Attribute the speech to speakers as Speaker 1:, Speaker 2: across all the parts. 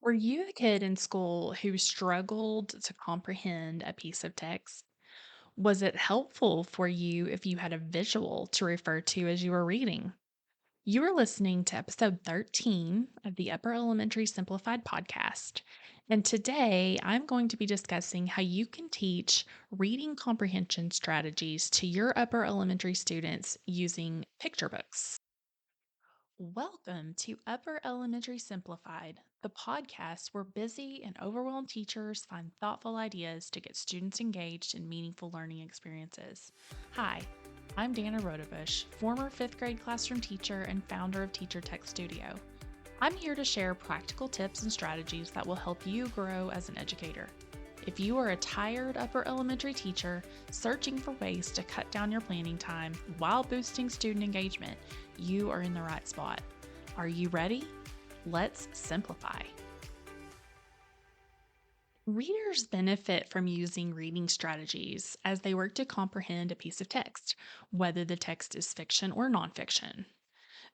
Speaker 1: Were you a kid in school who struggled to comprehend a piece of text? Was it helpful for you if you had a visual to refer to as you were reading? You are listening to episode 13 of the Upper Elementary Simplified podcast. And today I'm going to be discussing how you can teach reading comprehension strategies to your upper elementary students using picture books. Welcome to Upper Elementary Simplified, the podcast where busy and overwhelmed teachers find thoughtful ideas to get students engaged in meaningful learning experiences. Hi, I'm Danna Rodebush, former fifth grade classroom teacher and founder of Teacher Tech Studio. I'm here to share practical tips and strategies that will help you grow as an educator. If you are a tired upper elementary teacher searching for ways to cut down your planning time while boosting student engagement, you are in the right spot. Are you ready? Let's simplify. Readers benefit from using reading strategies as they work to comprehend a piece of text, whether the text is fiction or nonfiction.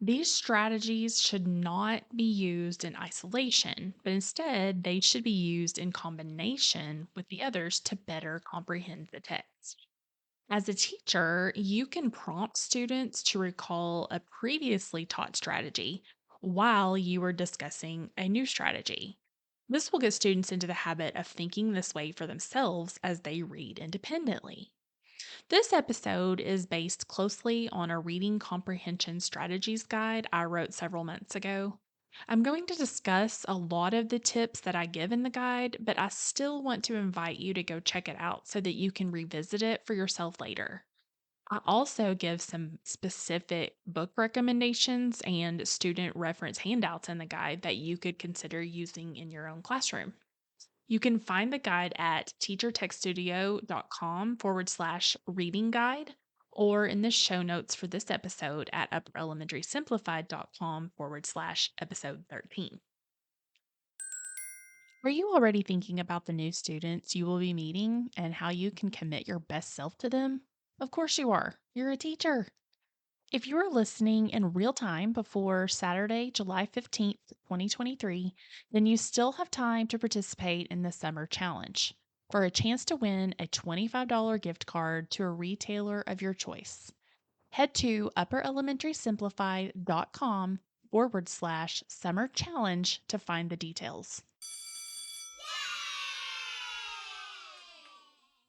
Speaker 1: These strategies should not be used in isolation, but instead they should be used in combination with the others to better comprehend the text. As a teacher, you can prompt students to recall a previously taught strategy while you are discussing a new strategy. This will get students into the habit of thinking this way for themselves as they read independently. This episode is based closely on a reading comprehension strategies guide I wrote several months ago. I'm going to discuss a lot of the tips that I give in the guide, but I still want to invite you to go check it out so that you can revisit it for yourself later. I also give some specific book recommendations and student reference handouts in the guide that you could consider using in your own classroom. You can find the guide at teachertechstudio.com /reading guide or in the show notes for this episode at upperelementarysimplified.com /episode 13. Are you already thinking about the new students you will be meeting and how you can commit your best self to them? Of course you are. You're a teacher. If you are listening in real time before Saturday, July 15th, 2023, then you still have time to participate in the summer challenge for a chance to win a $25 gift card to a retailer of your choice. Head to upperelementarysimplified.com /summer challenge to find the details.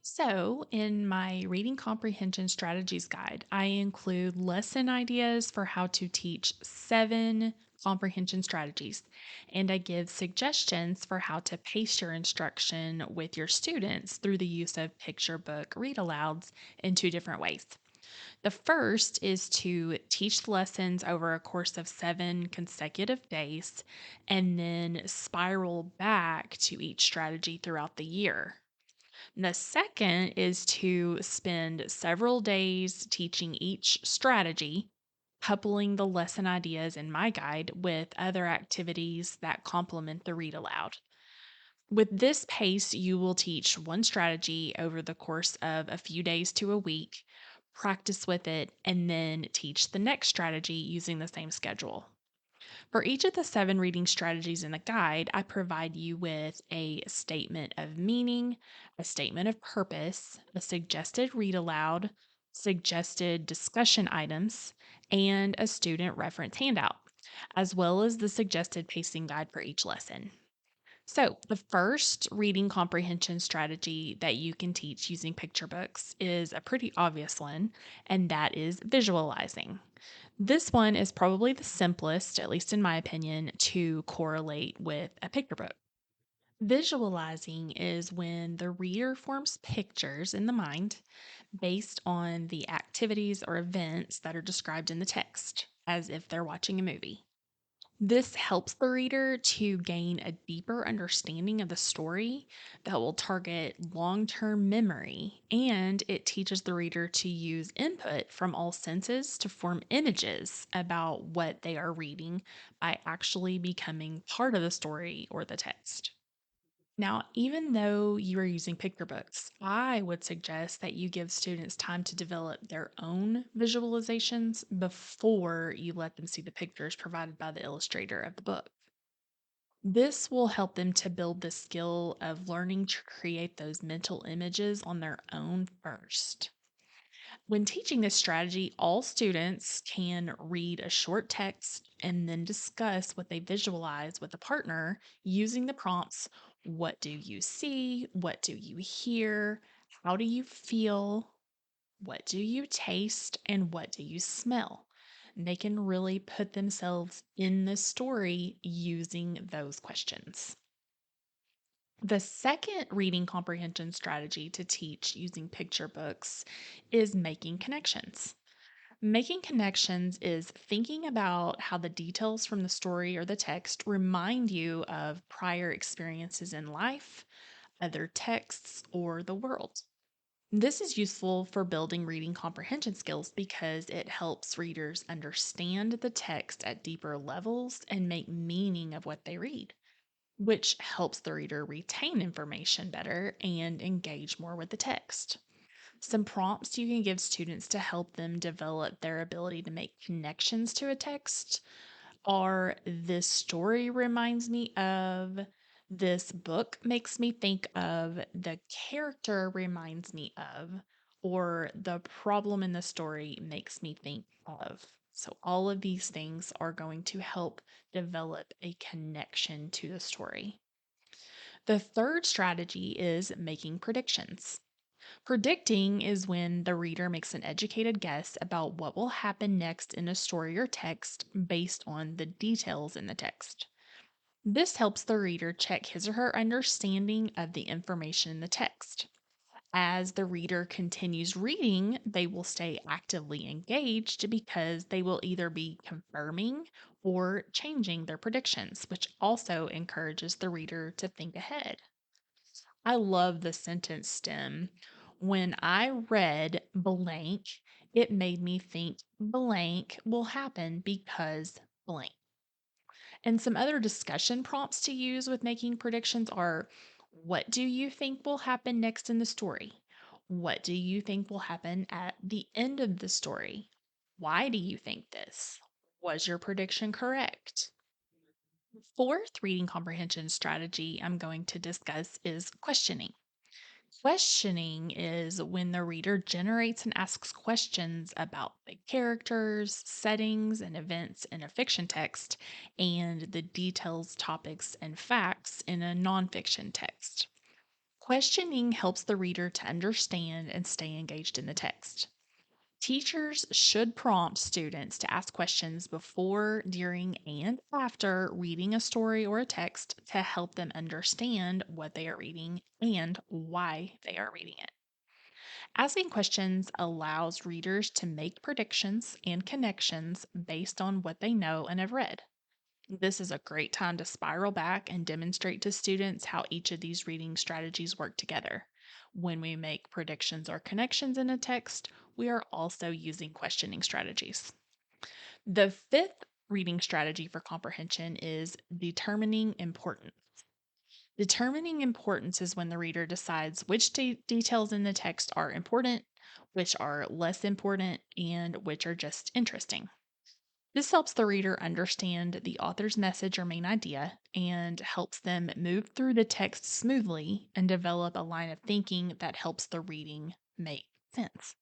Speaker 1: So, in my reading comprehension strategies guide, I include lesson ideas for how to teach 7 comprehension strategies, and I give suggestions for how to pace your instruction with your students through the use of picture book read alouds in 2 different ways. The first is to teach the lessons over a course of 7 consecutive days and then spiral back to each strategy throughout the year. The second is to spend several days teaching each strategy, coupling the lesson ideas in my guide with other activities that complement the read aloud. With this pace, you will teach one strategy over the course of a few days to a week, practice with it, and then teach the next strategy using the same schedule. For each of the 7 reading strategies in the guide, I provide you with a statement of meaning, a statement of purpose, a suggested read aloud, suggested discussion items, and a student reference handout, as well as the suggested pacing guide for each lesson. So, the first reading comprehension strategy that you can teach using picture books is a pretty obvious one, and that is visualizing. This one is probably the simplest, at least in my opinion, to correlate with a picture book. Visualizing is when the reader forms pictures in the mind based on the activities or events that are described in the text, as if they're watching a movie. This helps the reader to gain a deeper understanding of the story that will target long term memory, and it teaches the reader to use input from all senses to form images about what they are reading by actually becoming part of the story or the text. Now, even though you are using picture books, I would suggest that you give students time to develop their own visualizations before you let them see the pictures provided by the illustrator of the book. This will help them to build the skill of learning to create those mental images on their own first. When teaching this strategy, all students can read a short text and then discuss what they visualize with a partner using the prompts: what do you see? What do you hear? How do you feel? What do you taste? And what do you smell? And they can really put themselves in the story using those questions. The second reading comprehension strategy to teach using picture books is making connections. Making connections is thinking about how the details from the story or the text remind you of prior experiences in life, other texts, or the world. This is useful for building reading comprehension skills because it helps readers understand the text at deeper levels and make meaning of what they read, which helps the reader retain information better and engage more with the text. Some prompts you can give students to help them develop their ability to make connections to a text are: this story reminds me of, this book makes me think of, the character reminds me of, or the problem in the story makes me think of. So, all of these things are going to help develop a connection to the story. The third strategy is making predictions. Predicting is when the reader makes an educated guess about what will happen next in a story or text based on the details in the text. This helps the reader check his or her understanding of the information in the text. As the reader continues reading, they will stay actively engaged because they will either be confirming or changing their predictions, which also encourages the reader to think ahead. I love the sentence stem. When I read blank, it made me think blank will happen because blank. And some other discussion prompts to use with making predictions are: what do you think will happen next in the story? What do you think will happen at the end of the story? Why do you think this? Was your prediction correct? Fourth reading comprehension strategy I'm going to discuss is questioning. Questioning is when the reader generates and asks questions about the characters, settings, and events in a fiction text and the details, topics, and facts in a nonfiction text. Questioning helps the reader to understand and stay engaged in the text. Teachers should prompt students to ask questions before, during, and after reading a story or a text to help them understand what they are reading and why they are reading it. Asking questions allows readers to make predictions and connections based on what they know and have read. This is a great time to spiral back and demonstrate to students how each of these reading strategies work together. When we make predictions or connections in a text, we are also using questioning strategies. The fifth reading strategy for comprehension is determining importance. Determining importance is when the reader decides which details in the text are important, which are less important, and which are just interesting. This helps the reader understand the author's message or main idea and helps them move through the text smoothly and develop a line of thinking that helps the reading make sense.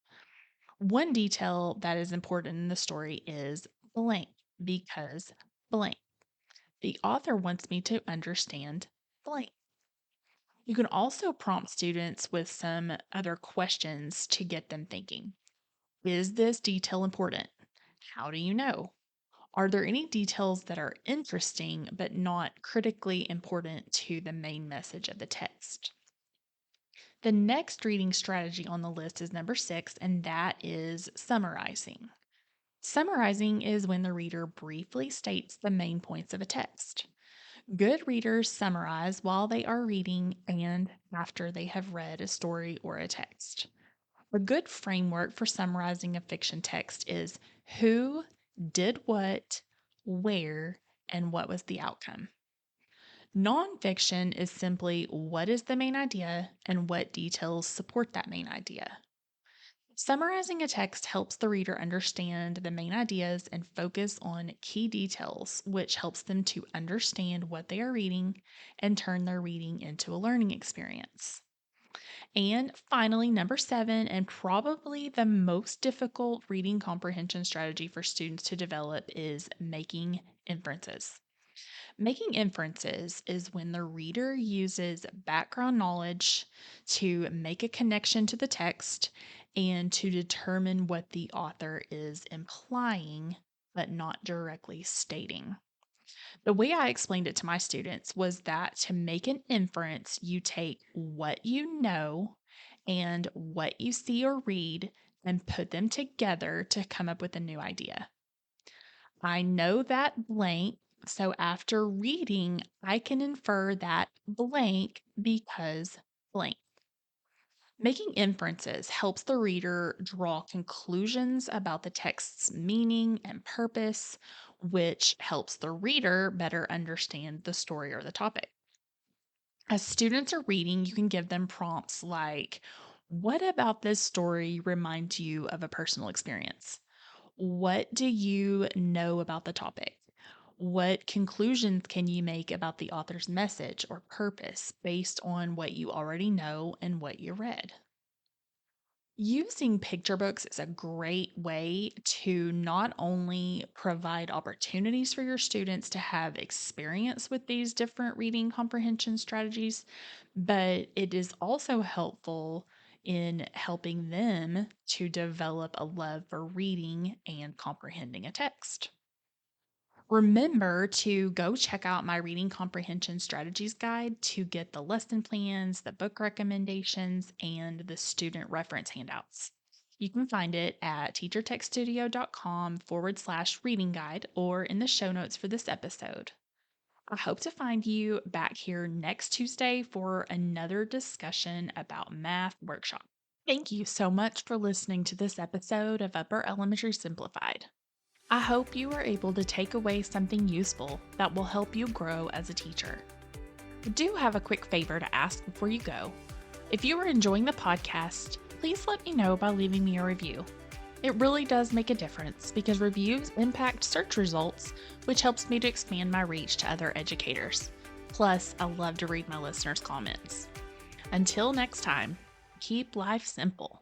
Speaker 1: One detail that is important in the story is blank because blank. The author wants me to understand blank. You can also prompt students with some other questions to get them thinking. Is this detail important? How do you know? Are there any details that are interesting but not critically important to the main message of the text? The next reading strategy on the list is number 6, and that is summarizing. Summarizing is when the reader briefly states the main points of a text. Good readers summarize while they are reading and after they have read a story or a text. A good framework for summarizing a fiction text is: who did what, where, and what was the outcome. Nonfiction is simply: what is the main idea and what details support that main idea. Summarizing a text helps the reader understand the main ideas and focus on key details, which helps them to understand what they are reading and turn their reading into a learning experience. And finally, number seven, and probably the most difficult reading comprehension strategy for students to develop, is making inferences. Making inferences is when the reader uses background knowledge to make a connection to the text and to determine what the author is implying, but not directly stating. The way I explained it to my students was that to make an inference, you take what you know and what you see or read and put them together to come up with a new idea. I know that blank, so after reading, I can infer that blank because blank. Making inferences helps the reader draw conclusions about the text's meaning and purpose, which helps the reader better understand the story or the topic. As students are reading, you can give them prompts like, "What about this story reminds you of a personal experience? What do you know about the topic? What conclusions can you make about the author's message or purpose based on what you already know and what you read?" Using picture books is a great way to not only provide opportunities for your students to have experience with these different reading comprehension strategies, but it is also helpful in helping them to develop a love for reading and comprehending a text. Remember to go check out my reading comprehension strategies guide to get the lesson plans, the book recommendations, and the student reference handouts. You can find it at teachertextstudio.com/reading guide or in the show notes for this episode. I hope to find you back here next Tuesday for another discussion about math workshop. Thank you so much for listening to this episode of Upper Elementary Simplified. I hope you are able to take away something useful that will help you grow as a teacher. I do have a quick favor to ask before you go. If you are enjoying the podcast, please let me know by leaving me a review. It really does make a difference because reviews impact search results, which helps me to expand my reach to other educators. Plus, I love to read my listeners' comments. Until next time, keep life simple.